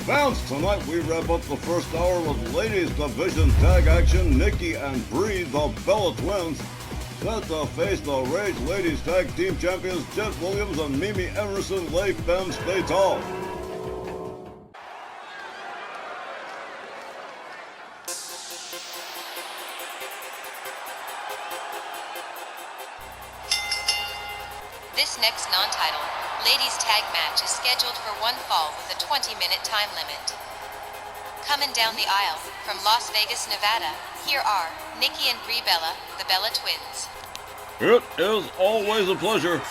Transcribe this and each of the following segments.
Bounce! Tonight we wrap up the first hour with ladies division tag action. Nikki and Brie, the Bella Twins, set to face the Rage Ladies Tag Team Champions Jet Williams and Mimi Emerson, Les Femmes Fatale. This next non-title ladies tag match is scheduled for one fall with a 20-minute time limit. Coming down the aisle from Las Vegas, Nevada, here are Nikki and Brie Bella, the Bella Twins. It is always a pleasure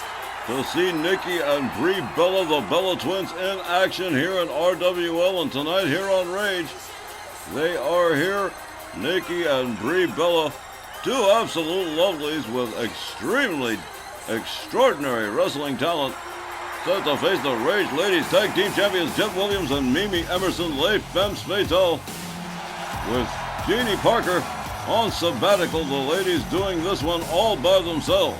to see Nikki and Brie Bella, the Bella Twins, in action here in RWL, and tonight here on Rage. They are here, Nikki and Brie Bella, two absolute lovelies with extraordinary wrestling talent, set to face the Rage Ladies Tag Team Champions Jet Williams and Mimi Emerson, Les Femmes Fatale. With Jeannie Parker on sabbatical, the ladies doing this one all by themselves.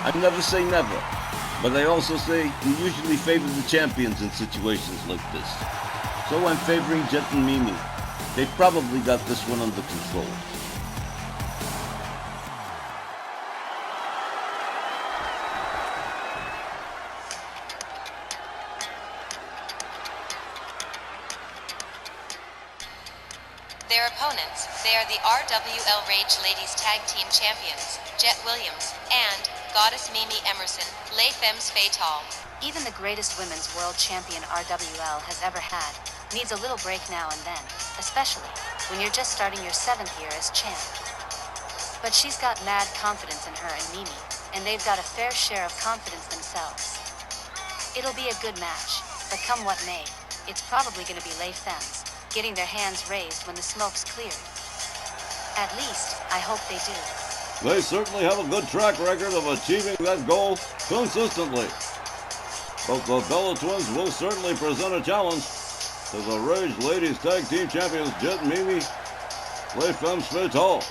I never say never, but I also say you usually favor the champions in situations like this. So I'm favoring Jet and Mimi. They probably got this one under control. Their opponents, they are the RWL Rage Ladies Tag Team Champions, Jet Williams, and Goddess Mimi Emerson, Les Femmes Fatale. Even the greatest women's world champion RWL has ever had needs a little break now and then, especially when you're just starting your 7th year as champ. But she's got mad confidence in her and Mimi, and they've got a fair share of confidence themselves. It'll be a good match, but come what may, it's probably going to be Les Femmes getting their hands raised when the smoke's cleared. At least, I hope they do. They certainly have a good track record of achieving that goal consistently. But the Bella Twins will certainly present a challenge to the Rage Ladies Tag Team Champions Jet Mimi, Les Femmes Fatale.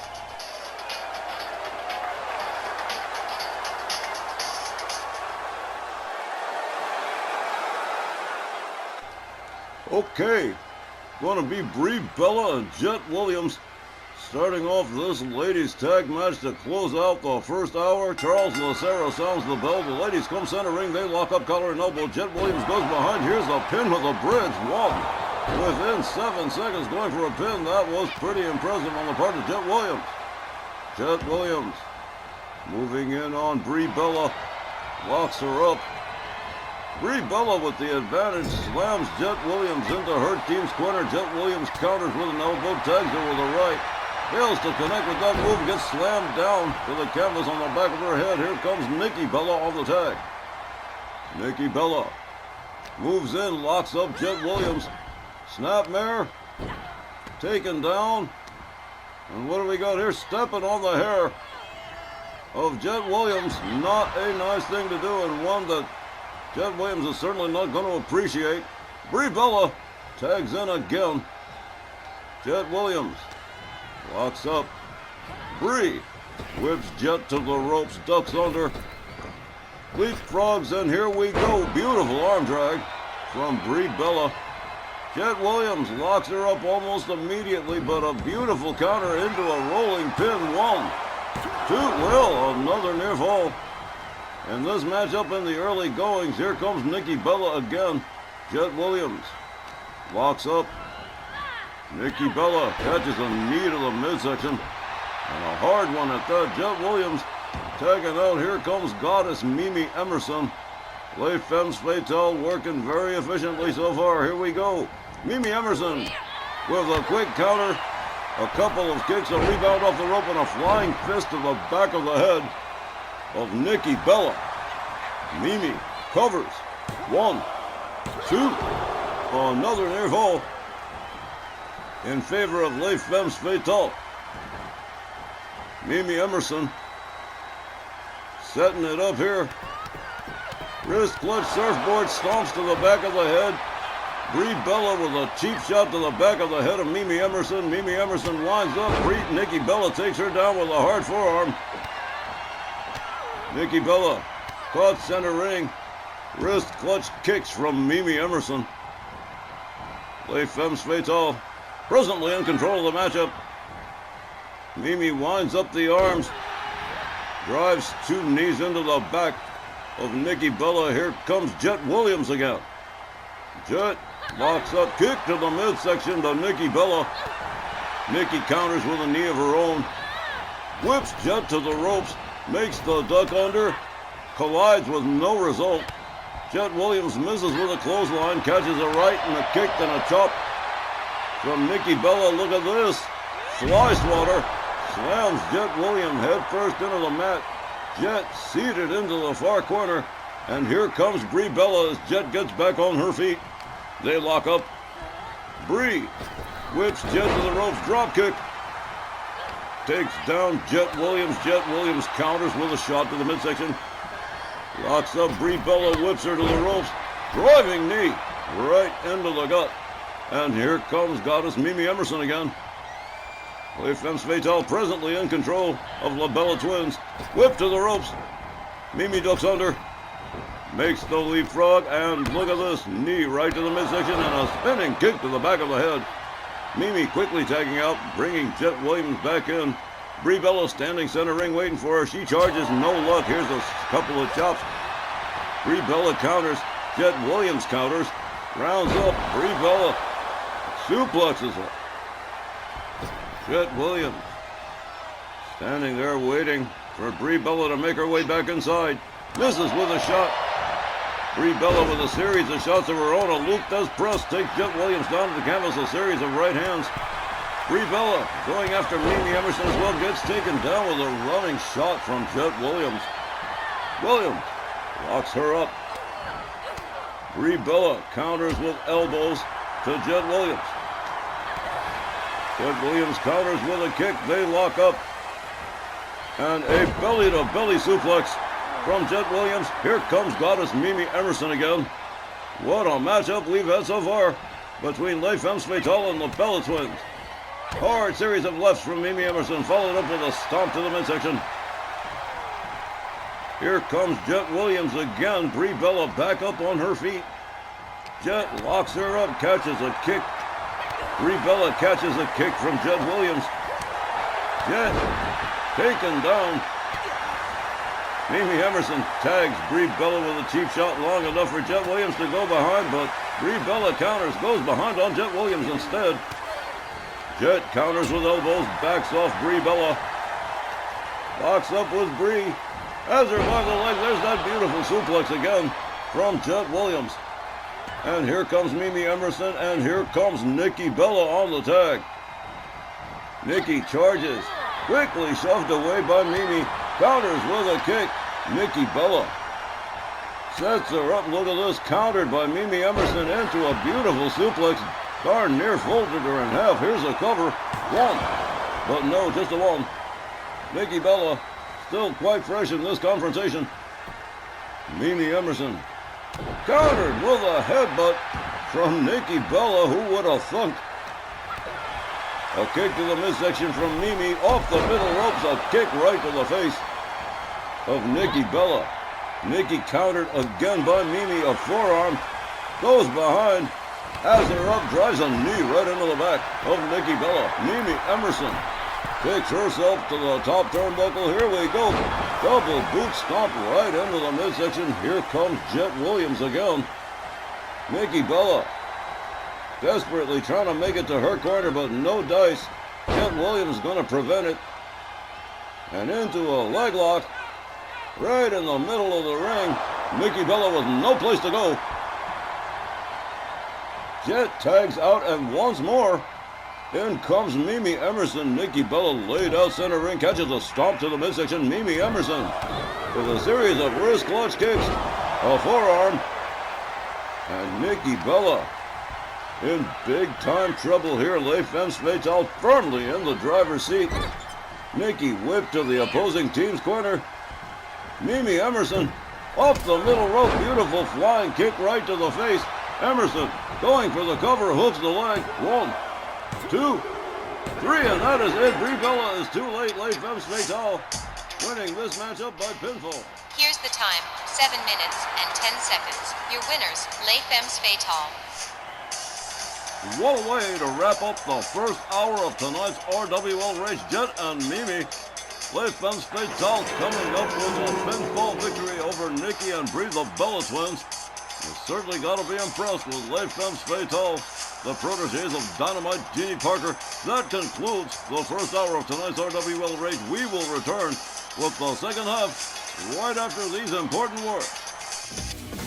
Okay, going to be Brie Bella and Jet Williams starting off this ladies tag match to close out the first hour. Charles Lucero sounds the bell. The ladies come center ring. They lock up collar and elbow. Jet Williams goes behind. Here's a pin with a bridge. One. Within 7 seconds going for a pin. That was pretty impressive on the part of Jet Williams. Jet Williams moving in on Brie Bella. Locks her up. Brie Bella with the advantage slams Jet Williams into her team's corner. Jet Williams counters with an elbow, tags her with a right. Fails to connect with that move, gets slammed down to the canvas on the back of her head. Here comes Nikki Bella on the tag. Nikki Bella moves in, locks up Jet Williams. Snapmare taken down. And what do we got here? Stepping on the hair of Jet Williams. Not a nice thing to do, and one that Jet Williams is certainly not going to appreciate. Brie Bella tags in again. Jet Williams locks up. Brie whips Jet to the ropes, ducks under. Leapfrogs, and here we go. Beautiful arm drag from Brie Bella. Jet Williams locks her up almost immediately, but a beautiful counter into a rolling pin. 1, 2, well, another near fall. And this matchup in the early goings, here comes Nikki Bella again. Jet Williams locks up. Nikki Bella catches a knee to the midsection. And a hard one at that. Jet Williams tagging out. Here comes Goddess Mimi Emerson. Les Femmes Fatale working very efficiently so far. Here we go. Mimi Emerson with a quick counter. A couple of kicks, a rebound off the rope, and a flying fist to the back of the head of Nikki Bella. Mimi covers. 1, 2. Another near fall in favor of Les Femmes Fatale. Mimi Emerson setting it up here. Wrist clutch surfboard stomps to the back of the head. Brie Bella with a cheap shot to the back of the head of Mimi Emerson. Mimi Emerson winds up. Nikki Bella takes her down with a hard forearm. Nikki Bella caught center ring. Wrist clutch kicks from Mimi Emerson. Les Femmes Fatale presently in control of the matchup. Mimi winds up the arms, drives 2 knees into the back of Nikki Bella. Here comes Jet Williams again. Jet locks up, kick to the midsection to Nikki Bella. Nikki counters with a knee of her own. Whips Jet to the ropes, makes the duck under, collides with no result. Jet Williams misses with a clothesline, catches a right and a kick and a chop from Nikki Bella. Look at this. Fly swatter. Slams Jet Williams head first into the mat. Jet seated into the far corner. And here comes Brie Bella as Jet gets back on her feet. They lock up. Brie whips Jet to the ropes. Drop kick. Takes down Jet Williams. Jet Williams counters with a shot to the midsection. Locks up Brie Bella, whips her to the ropes. Driving knee right into the gut. And here comes Goddess Mimi Emerson again. Les Femmes Fatale presently in control of La Bella Twins. Whip to the ropes. Mimi ducks under. Makes the leapfrog, and look at this. Knee right to the midsection and a spinning kick to the back of the head. Mimi quickly tagging out, bringing Jet Williams back in. Brie Bella standing center ring waiting for her. She charges, no luck. Here's a couple of chops. Brie Bella counters. Jet Williams counters. Rounds up. Brie Bella suplexes her. Jet Williams standing there waiting for Brie Bella to make her way back inside. Misses with a shot. Brie Bella with a series of shots of her own. A loop does press. Takes Jet Williams down to the canvas. A series of right hands. Brie Bella going after Mimi Emerson as well. Gets taken down with a running shot from Jet Williams. Williams locks her up. Brie Bella counters with elbows to Jet Williams. Jet Williams counters with a kick. They lock up. And a belly-to-belly suplex from Jet Williams. Here comes Goddess Mimi Emerson again. What a matchup we've had so far between Les Femmes Fatale and La Bella Twins. Hard series of lefts from Mimi Emerson, followed up with a stomp to the midsection. Here comes Jet Williams again. Brie Bella back up on her feet. Jet locks her up, catches a kick. Brie Bella catches a kick from Jet Williams. Jet taken down. Mimi Emerson tags Brie Bella with a cheap shot long enough for Jet Williams to go behind, but Brie Bella counters, goes behind on Jet Williams instead. Jet counters with elbows, backs off Brie Bella. Locks up with Brie. Has her by the leg. There's that beautiful suplex again from Jet Williams. And here comes Mimi Emerson, and here comes Nikki Bella on the tag. Nikki charges, quickly shoved away by Mimi. Counters with a kick. Nikki Bella sets her up. Look at this, countered by Mimi Emerson into a beautiful suplex. Darn near folded her in half. Here's a cover. One. But no, just a one. Nikki Bella still quite fresh in this confrontation. Mimi Emerson countered with a headbutt from Nikki Bella. Who would have thunk? A kick to the midsection from Mimi off the middle ropes. A kick right to the face of Nikki Bella. Nikki countered again by Mimi. A forearm goes behind. Has her up, drives a knee right into the back of Nikki Bella. Mimi Emerson takes herself to the top turnbuckle. Here we go. Double boot stomp right into the midsection. Here comes Jet Williams again. Nikki Bella desperately trying to make it to her corner, but no dice. Jet Williams going to prevent it. And into a leg lock right in the middle of the ring. Nikki Bella with no place to go. Jet tags out, and once more, in comes Mimi Emerson. Nikki Bella laid out center ring, catches a stomp to the midsection. Mimi Emerson with a series of wrist clutch kicks, a forearm, and Nikki Bella in big time trouble here. Les Femmes Fatale firmly in the driver's seat. Nikki whipped to the opposing team's corner. Mimi Emerson off the middle rope, beautiful flying kick right to the face. Emerson going for the cover, hooks the leg. 1, 2, 3, and that is it. Brie Bella is too late. Les Femmes Fatale winning this matchup by pinfall. Here's the time, 7 minutes and 10 seconds. Your winners, Les Femmes Fatale. What a way to wrap up the first hour of tonight's RWL race. Jet and Mimi. Les Femmes Fatale coming up with a pinfall victory over Nikki and Brie, the Bella Twins. You certainly got to be impressed with Les Femmes Fatale, the proteges of Dynamite Jeannie Parker. That concludes the first hour of tonight's RWL race. We will return with the second half right after these important words.